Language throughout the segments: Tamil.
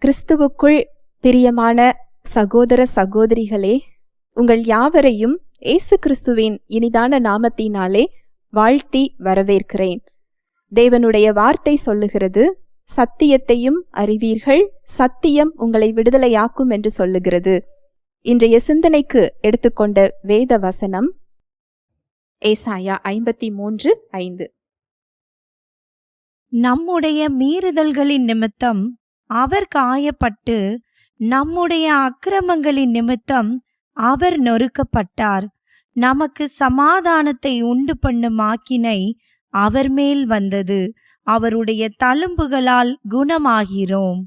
கிறிஸ்துவுக்குள் பிரியமான சகோதர சகோதரிகளே, உங்கள் யாவரையும் இயேசு கிறிஸ்துவின் இனிதான நாமத்தினாலே வாழ்த்தி வரவேற்கிறேன். தேவனுடைய வார்த்தை சொல்லுகிறது, சத்தியத்தையும் அறிவீர்கள், சத்தியம் உங்களை விடுதலையாக்கும் என்று சொல்லுகிறது. இன்றைய சிந்தனைக்கு எடுத்துக்கொண்ட வேத வசனம் ஏசாயா 53:5. நம்முடைய மீறுதல்களின் நிமித்தம் அவர் காயப்பட்டு, நம்முடைய அக்கிரமங்களின் நிமித்தம் அவர் நொறுக்கப்பட்டார். நமக்கு சமாதானத்தை உண்டு பண்ணும் ஆக்கினை அவர் மேல் வந்தது. அவருடைய தழும்புகளால் குணமாகிறோம்.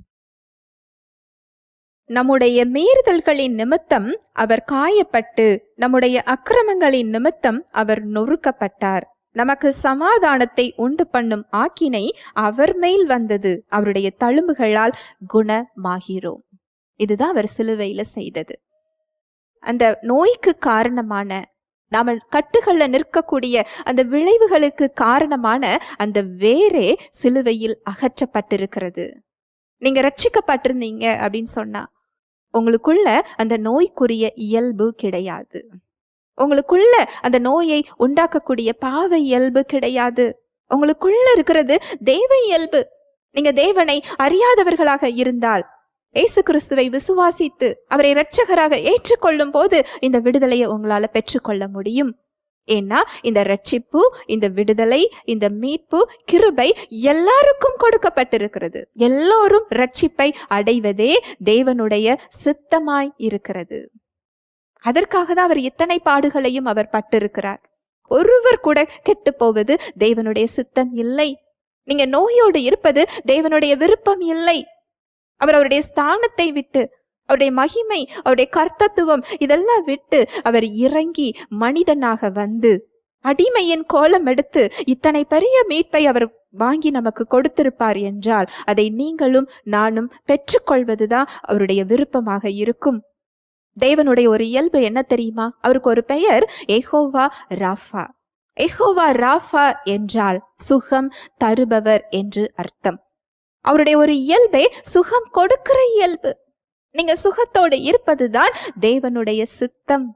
நம்முடைய மீறுதல்களின் நிமித்தம் அவர் காயப்பட்டு, நம்முடைய அக்கிரமங்களின் நிமித்தம் அவர் நொறுக்கப்பட்டார். நமக்கு சமாதானத்தை உண்டு பண்ணும் ஆக்கினை அவர் மேல் வந்தது. அவருடைய தழும்புகளால் குணமாகிறோம். இதுதான் அவர் சிலுவையில செய்தது. அந்த நோய்க்கு காரணமான, நாம கட்டுகள்ல நிற்கக்கூடிய அந்த விளைவுகளுக்கு காரணமான அந்த வேரே சிலுவையில் அகற்றப்பட்டிருக்கிறது. நீங்க ரட்சிக்கப்பட்டிருந்தீங்க அப்படின்னு சொன்னா உங்களுக்குள்ள அந்த நோய்க்குரிய இயல்பு கிடையாது. உங்களுக்குள்ள அந்த நோயை உண்டாக்கக்கூடிய பாவ இயல்பு கிடையாது. உங்களுக்குள்ள இருக்கிறது தேவ இயல்பு. நீங்க தேவனை அறியாதவர்களாக இருந்தால், இயேசு கிறிஸ்துவை விசுவாசித்து அவரை இரட்சகராக ஏற்றுக்கொள்ளும் போது இந்த விடுதலையை உங்களால பெற்றுக்கொள்ள முடியும். ஏன்னா இந்த ரட்சிப்பு, இந்த விடுதலை, இந்த மீட்பு, கிருபை எல்லாருக்கும் கொடுக்கப்பட்டிருக்கிறது. எல்லோரும் ரட்சிப்பை அடைவதே தேவனுடைய சித்தமாய் இருக்கிறது. அதற்காக தான் அவர் இத்தனை பாடுகளையும் அவர் பட்டிருக்கிறார். ஒருவர் கூட கெட்டு போவது தேவனுடைய சித்தம் இல்லை. நீங்க நோயோடு இருப்பது தேவனுடைய விருப்பம் இல்லை. அவர் அவருடைய ஸ்தானத்தை விட்டு, அவருடைய மகிமை, அவருடைய கர்த்தத்துவம் இதெல்லாம் விட்டு அவர் இறங்கி மனிதனாக வந்து அடிமையின் கோலம் எடுத்து இத்தனை பெரிய மீட்பை அவர் வாங்கி நமக்கு கொடுத்திருப்பார் என்றால் அதை நீங்களும் நானும் பெற்றுக்கொள்வதுதான் அவருடைய விருப்பமாக இருக்கும். தேவனுடைய ஒரு இயல்பு என்ன தெரியுமா? அவருக்கு ஒரு பெயர் யெகோவா ராஃபா. யெகோவா ராஃபா என்றால் சுகம் தருபவர் என்று அர்த்தம். அவருடைய ஒரு இயல்பே சுகம் கொடுக்கிற இயல்பு. நீங்க சுகத்தோடு இருப்பதுதான் தேவனுடைய சித்தம்.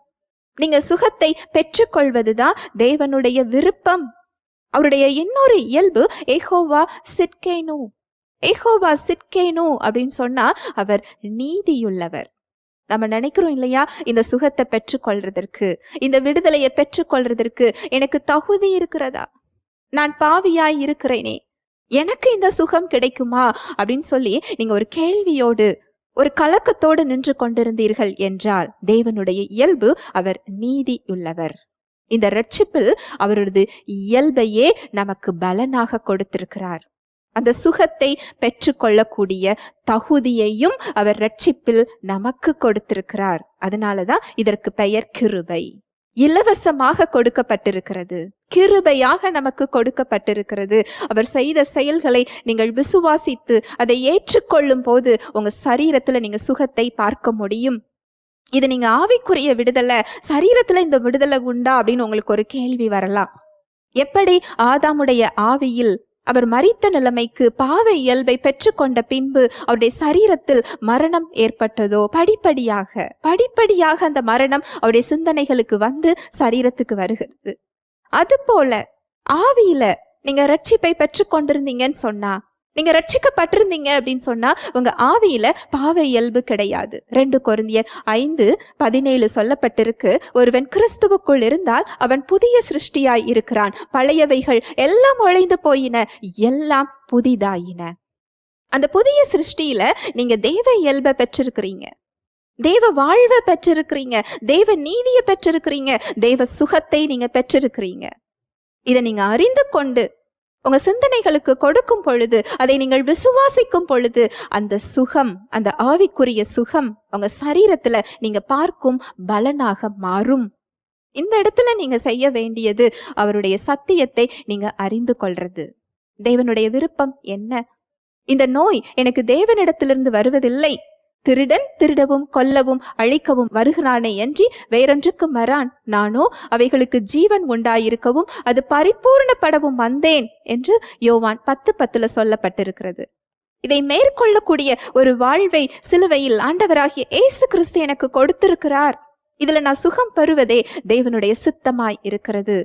நீங்க சுகத்தை பெற்றுக்கொள்வதுதான் தேவனுடைய விருப்பம். அவருடைய இன்னொரு இயல்பு யெகோவா சிட்கேனு. யெகோவா சிட்கேனு அப்படின்னு சொன்னா அவர் நீதியுள்ளவர். நம்ம நினைக்கிறோம் இல்லையா, இந்த சுகத்தை பெற்றுக்கொள்றதற்கு, இந்த விடுதலையை பெற்றுக்கொள்றதற்கு எனக்கு தகுதி இருக்கிறதா? நான் பாவியாய் இருக்கிறேனே, எனக்கு இந்த சுகம் கிடைக்குமா அப்படின்னு சொல்லி நீங்க ஒரு கேள்வியோடு, ஒரு கலக்கத்தோடு நின்று கொண்டிருந்தீர்கள் என்றால் தேவனுடைய இயல்பு அவர் நீதியுள்ளவர். இந்த ரட்சிப்பில் அவரது இயல்பையே நமக்கு பலனாக கொடுத்திருக்கிறார். அந்த சுகத்தை பெற்றுக்கொள்ளக்கூடிய தகுதியையும் அவர் ரட்சிப்பில் நமக்கு கொடுத்திருக்கிறார். அதனாலதான் இதற்கு பெயர் கிருபை. இலவசமாக கொடுக்கப்பட்டிருக்கிறது, கிருபையாக நமக்கு கொடுக்கப்பட்டிருக்கிறது. அவர் செய்த செயல்களை நீங்கள் விசுவாசித்து அதை ஏற்றுக்கொள்ளும் போது உங்க சரீரத்துல நீங்க சுகத்தை பார்க்க முடியும். இது நீங்க ஆவிக்குரிய விடுதலை, சரீரத்துல இந்த விடுதலை உண்டா அப்படின்னு உங்களுக்கு ஒரு கேள்வி வரலாம். எப்படி ஆதாமுடைய ஆவியில் அவர் மரித்த நிலைமைக்கு பாவ இயல்பை பெற்றுக்கொண்ட பின்பு அவருடைய சரீரத்தில் மரணம் ஏற்பட்டதோ, படிப்படியாக அந்த மரணம் அவருடைய சிந்தனைகளுக்கு வந்து சரீரத்துக்கு வருகிறது. அது போல ஆவியில நீங்க ரட்சிப்பை பெற்றுக்கொண்டிருந்தீங்கன்னு சொன்னா, நீங்க ரட்சிக்கப்பட்டிருந்தீங்க அப்படின்னு சொன்னா உங்க ஆவியில பாவ இயல்பு கிடையாது. 2 கொரிந்தியர் 5:17 சொல்லப்பட்டிருக்கு, ஒருவன் கிறிஸ்துவுக்குள் இருந்தால் அவன் புதிய சிருஷ்டியாய் இருக்கிறான், பழையவைகள் எல்லாம் ஒழிந்து போயின, எல்லாம் புதிதாயின. அந்த புதிய சிருஷ்டியில நீங்க தேவ இயல்பை பெற்றிருக்கிறீங்க, தேவ வாழ்வை பெற்றிருக்கிறீங்க, தேவ நீதியை பெற்றிருக்கிறீங்க, தேவ சுகத்தை நீங்க பெற்றிருக்கிறீங்க. இதை நீங்க அறிந்து கொண்டு உங்க சிந்தனைகளுக்கு கொடுக்கும் பொழுது, அதை நீங்கள் விசுவாசிக்கும் பொழுது, அந்த சுகம், அந்த ஆவிக்குரிய சுகம் உங்க சரீரத்துல நீங்க பார்க்கும் பலனாக மாறும். இந்த இடத்துல நீங்க செய்ய வேண்டியது அவருடைய சத்தியத்தை நீங்க அறிந்து கொள்றது. தேவனுடைய விருப்பம் என்ன? இந்த நோய் எனக்கு தேவனிடத்திலிருந்து வருவதில்லை. திருடன் திருடவும் கொல்லவும் அழிக்கவும் வருகிறானே அன்றி வேறொன்றுக்கு வரான். நானோ அவைகளுக்கு ஜீவன் உண்டாயிருக்கவும் அது பரிபூர்ணப்படவும் வந்தேன் என்று யோவான் 10:10 சொல்லப்பட்டிருக்கிறது. இதை மேற்கொள்ளக்கூடிய ஒரு வாழ்வை சிலுவையில் ஆண்டவராகிய இயேசு கிறிஸ்து எனக்கு கொடுத்திருக்கிறார். இதுல நான் சுகம் பெறுவதே தேவனுடைய சித்தமாய் இருக்கிறது.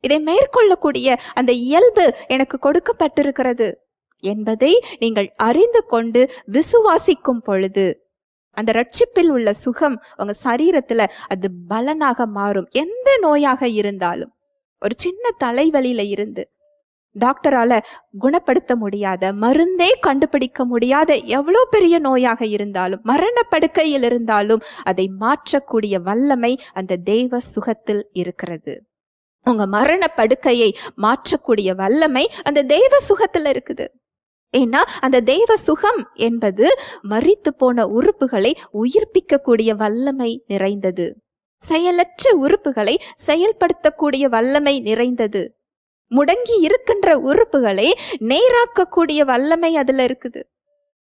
இதை மேற்கொள்ளக்கூடிய அந்த இயல்பு எனக்கு கொடுக்கப்பட்டிருக்கிறது என்பதை நீங்கள் அறிந்து கொண்டு விசுவாசிக்கும் பொழுது அந்த ரட்சிப்பில் உள்ள சுகம் உங்க சரீரத்துல அது பலனாக மாறும். எந்த நோயாக இருந்தாலும், ஒரு சின்ன தலைவலியில இருந்து டாக்டரால குணப்படுத்த முடியாத, மருந்தே கண்டுபிடிக்க முடியாத எவ்வளோ பெரிய நோயாக இருந்தாலும், மரண படுக்கையில் இருந்தாலும் அதை மாற்றக்கூடிய வல்லமை அந்த தெய்வ சுகத்தில் இருக்கிறது. உங்க மரண படுக்கையை மாற்றக்கூடிய வல்லமை அந்த தெய்வ சுகத்தில் இருக்குது. ஏன்னா அந்த தெய்வ சுகம் என்பது மரித்து போன உறுப்புகளை உயிர்ப்பிக்கக்கூடிய வல்லமை நிறைந்தது. செயலற்ற உறுப்புகளை செயல்படுத்தக்கூடிய வல்லமை நிறைந்தது. முடங்கி இருக்கின்ற உறுப்புகளை நேராக்கக்கூடிய வல்லமை அதுல இருக்குது.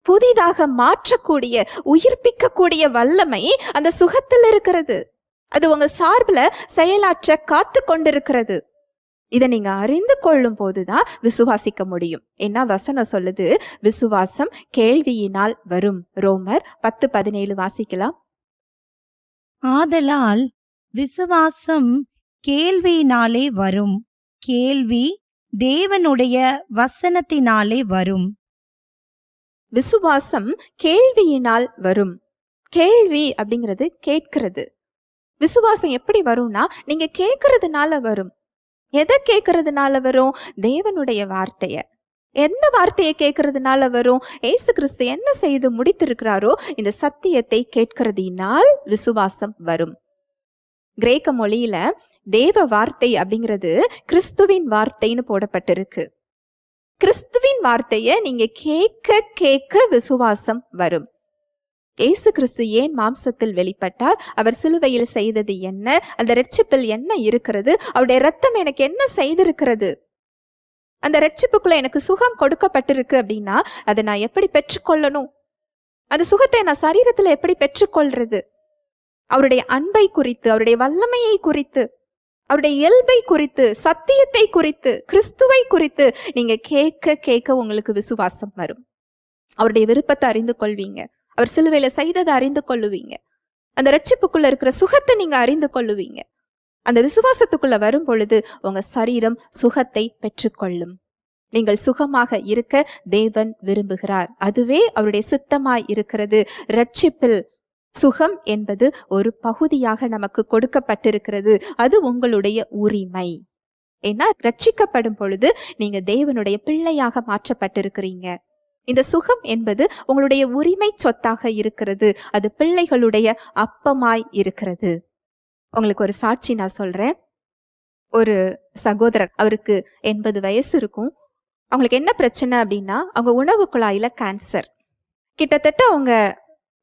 புதிதாக மாற்றக்கூடிய உயிர்ப்பிக்கக்கூடிய வல்லமை அந்த சுகத்தில் இருக்கிறது. அது உங்க சார்பில் செயலாற்ற காத்து கொண்டிருக்கிறது. இதை நீங்க அறிந்து கொள்ளும் போதுதான் விசுவாசிக்க முடியும். என்ன வசனம் சொல்லுது? விசுவாசம் கேள்வியினால் வரும். ரோமர் 10:17 வாசிக்கலாம். ஆதலால் விசுவாசம் கேள்வியினாலே வரும், கேள்வி தேவனுடைய வசனத்தினாலே வரும். விசுவாசம் கேள்வியினால் வரும். கேள்வி அப்படிங்கிறது கேட்கிறது. விசுவாசம் எப்படி வரும்னா, நீங்க கேட்கறதுனால வரும். எதை கேட்கறதுனால வரும்? தேவனுடைய வார்த்தைய. எந்த வார்த்தையை கேட்கறதுனால வரும்? ஏசு கிறிஸ்து என்ன செய்து முடித்திருக்கிறாரோ இந்த சத்தியத்தை கேட்கறதினால் விசுவாசம் வரும். கிரேக்க மொழியில தேவ வார்த்தை அப்படிங்கிறது கிறிஸ்துவின் வார்த்தைன்னு போடப்பட்டிருக்கு. கிறிஸ்துவின் வார்த்தைய நீங்க கேட்க கேட்க விசுவாசம் வரும். ஏசு கிறிஸ்து ஏன் மாம்சத்தில் வெளிப்பட்டார்? அவர் சிலுவையில் செய்தது என்ன? அந்த இரட்சிப்பில் என்ன இருக்கிறது? அவருடைய ரத்தம் எனக்கு என்ன செய்திருக்கிறது? அந்த இரட்சிப்புக்குள்ள எனக்கு சுகம் கொடுக்கப்பட்டிருக்கு அப்படின்னா அதை நான் எப்படி பெற்றுக்கொள்ளணும்? அந்த சுகத்தை நான் சரீரத்துல எப்படி பெற்றுக்கொள்றது? அவருடைய அன்பை குறித்து, அவருடைய வல்லமையை குறித்து, அவருடைய இயல்பை குறித்து, சத்தியத்தை குறித்து, கிறிஸ்துவை குறித்து நீங்க கேட்க கேட்க உங்களுக்கு விசுவாசம் வரும். அவருடைய விருப்பத்தை அறிந்து கொள்வீங்க. அவர் சிலுவையில செய்ததை அறிந்து கொள்ளுவீங்க. அந்த இரட்சிப்புக்குள்ள இருக்கிற சுகத்தை நீங்க அறிந்து கொள்ளுவீங்க. அந்த விசுவாசத்துக்குள்ள வரும் பொழுது உங்க சரீரம் சுகத்தை பெற்றுக்கொள்ளும். நீங்கள் சுகமாக இருக்க தேவன் விரும்புகிறார். அதுவே அவருடைய சித்தமாய் இருக்கிறது. இரட்சிப்பில் சுகம் என்பது ஒரு பகுதியாக நமக்கு கொடுக்கப்பட்டிருக்கிறது. அது உங்களுடைய உரிமை. ஏன்னா ரட்சிக்கப்படும் பொழுது நீங்க தேவனுடைய பிள்ளையாக மாற்றப்பட்டிருக்கிறீங்க. இந்த சுகம் என்பது உங்களுடைய உரிமை சொத்தாக இருக்கிறது. அது பிள்ளைகளுடைய அப்பமாய் இருக்கிறது. உங்களுக்கு ஒரு சாட்சி நான் சொல்றேன். ஒரு சகோதரர், அவருக்கு 80 வயசு இருக்கும். அவங்களுக்கு என்ன பிரச்சனை அப்படின்னா, அவங்க உணவு குழாயில கேன்சர். கிட்டத்தட்ட அவங்க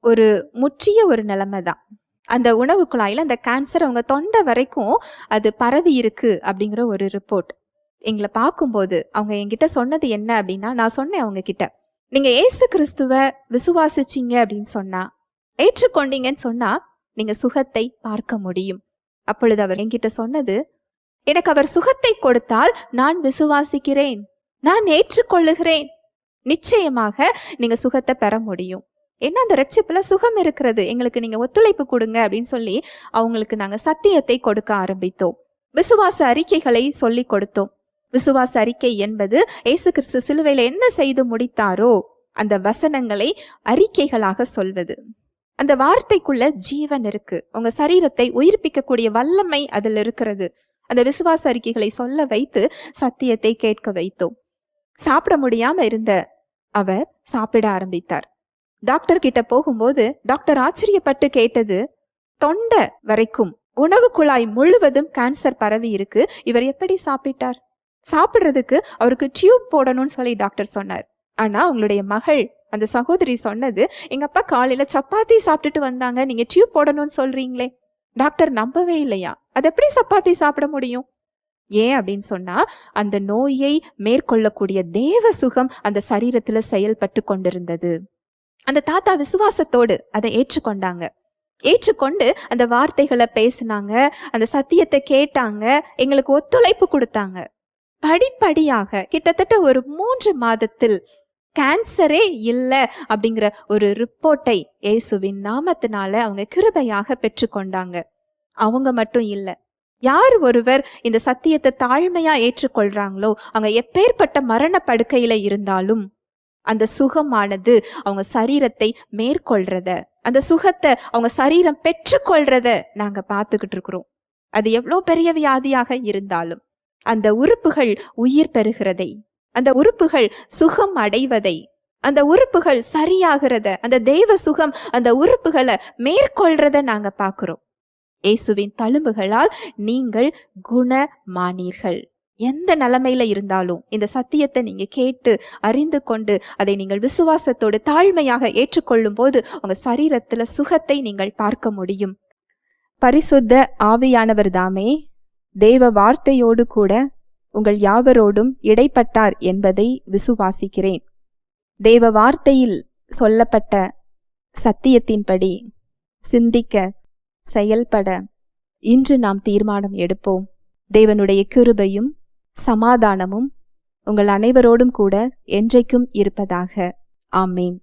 ஒரு முற்றிய ஒரு நிலைமை தான். அந்த உணவு குழாயில அந்த கேன்சர் அவங்க தொண்டை வரைக்கும் அது பரவி இருக்கு அப்படிங்கிற ஒரு ரிப்போர்ட். எங்களை பார்க்கும்போது அவங்க என்கிட்ட சொன்னது என்ன அப்படின்னா, நான் சொன்னேன் அவங்க கிட்ட, நீங்க ஏசு கிறிஸ்துவ விசுவாசிச்சீங்க அப்படின்னு சொன்னா, ஏற்றுக்கொண்டீங்கன்னு சொன்னா நீங்க சுகத்தை பார்க்க முடியும். அப்பொழுது அவர் என்கிட்ட சொன்னது, எனக்கு அவர் சுகத்தை கொடுத்தால் நான் விசுவாசிக்கிறேன், நான் ஏற்றுக்கொள்ளுகிறேன். நிச்சயமாக நீங்க சுகத்தை பெற முடியும். ஏன்னா அந்த ரட்சிப்புல சுகம் இருக்கிறது, எங்களுக்கு நீங்க ஒத்துழைப்பு கொடுங்க அப்படின்னு சொல்லி அவங்களுக்கு நாங்க சத்தியத்தை கொடுக்க ஆரம்பித்தோம். விசுவாச அறிக்கைகளை சொல்லி கொடுத்தோம். விசுவாச அறிக்கை என்பது இயேசு கிறிஸ்து சிலுவையில என்ன செய்து முடித்தாரோ அந்த வசனங்களை அறிக்கைகளாக சொல்வது. அந்த வார்த்தைக்குள்ள ஜீவன் இருக்கு. உங்க சரீரத்தை உயிர்ப்பிக்கக்கூடிய வல்லமை அதுல இருக்கிறது. அந்த விசுவாச அறிக்கைகளை சொல்ல வைத்து சத்தியத்தை கேட்க வைத்தோம். சாப்பிட முடியாம இருந்த அவர் சாப்பிட ஆரம்பித்தார். டாக்டர் கிட்ட போகும்போது டாக்டர் ஆச்சரியப்பட்டு கேட்டது, தொண்டை வரைக்கும் உணவு குழாய் முழுவதும் கேன்சர் பரவி இருக்கு, இவர் எப்படி சாப்பிட்டார்? சாப்பிடுறதுக்கு அவருக்கு டியூப் போடணும்னு சொல்லி டாக்டர் சொன்னார். ஆனா அவங்களுடைய மகள், அந்த சகோதரி சொன்னது, எங்க அப்பா காலையில சப்பாத்தி சாப்பிட்டுட்டு வந்தாங்க, நீங்க டியூப் போடணும்னு சொல்றீங்களே. டாக்டர் நம்பவே இல்லையா, அது எப்படி சப்பாத்தி சாப்பிட முடியும்? ஏன் அப்படின்னு சொன்னா, அந்த நோயை மேற்கொள்ளக்கூடிய தேவ சுகம் அந்த சரீரத்துல செயல்பட்டு கொண்டிருந்தது. அந்த தாத்தா விசுவாசத்தோடு அதை ஏற்றுக்கொண்டாங்க. ஏற்றுக்கொண்டு அந்த வார்த்தைகளை பேசினாங்க, அந்த சத்தியத்தை கேட்டாங்க, எங்களுக்கு ஒத்துழைப்பு கொடுத்தாங்க. படிப்படியாக கிட்டத்தட்ட ஒரு 3 மாதத்தில் கேன்சரே இல்லை அப்படிங்கிற ஒரு ரிப்போர்ட்டை இயேசுவின் நாமத்தினால அவங்க கிருபையாக பெற்றுக்கொண்டாங்க. அவங்க மட்டும் இல்லை, யார் ஒருவர் இந்த சத்தியத்தை தாழ்மையா ஏற்றுக்கொள்றாங்களோ அவங்க எப்பேற்பட்ட மரண படுக்கையில இருந்தாலும் அந்த சுகமானது அவங்க சரீரத்தை மேற்கொள்றத, அந்த சுகத்தை அவங்க சரீரம் பெற்றுக்கொள்றத நாங்க பார்த்துக்கிட்டு இருக்கிறோம். அது எவ்வளோ பெரிய வியாதியாக இருந்தாலும் அந்த உறுப்புகள் உயிர் பெறுகிறதை, அந்த உறுப்புகள் சுகம் அடைவதை, அந்த உறுப்புகள் சரியாகிறத, அந்த தெய்வ சுகம் அந்த உறுப்புகளை மேற்கொள்றத நாங்க பார்க்கிறோம். இயேசுவின் தழும்புகளால் நீங்கள் குணமானீர்கள். எந்த நிலைமையில இருந்தாலும் இந்த சத்தியத்தை நீங்க கேட்டு அறிந்து கொண்டு அதை நீங்கள் விசுவாசத்தோடு தாழ்மையாக ஏற்றுக்கொள்ளும் போது உங்க சரீரத்துல சுகத்தை நீங்கள் பார்க்க முடியும். பரிசுத்த ஆவியானவர் தாமே தேவ வார்த்தையோடு கூட உங்கள் யாவரோடும் இடைப்பட்டார் என்பதை விசுவாசிக்கிறேன். தேவ வார்த்தையில் சொல்லப்பட்ட சத்தியத்தின்படி சிந்திக்க, செயல்பட இன்று நாம் தீர்மானம் எடுப்போம். தேவனுடைய கிருபையும் சமாதானமும் உங்கள் அனைவரோடும் கூட என்றைக்கும் இருப்பதாக. ஆமேன்.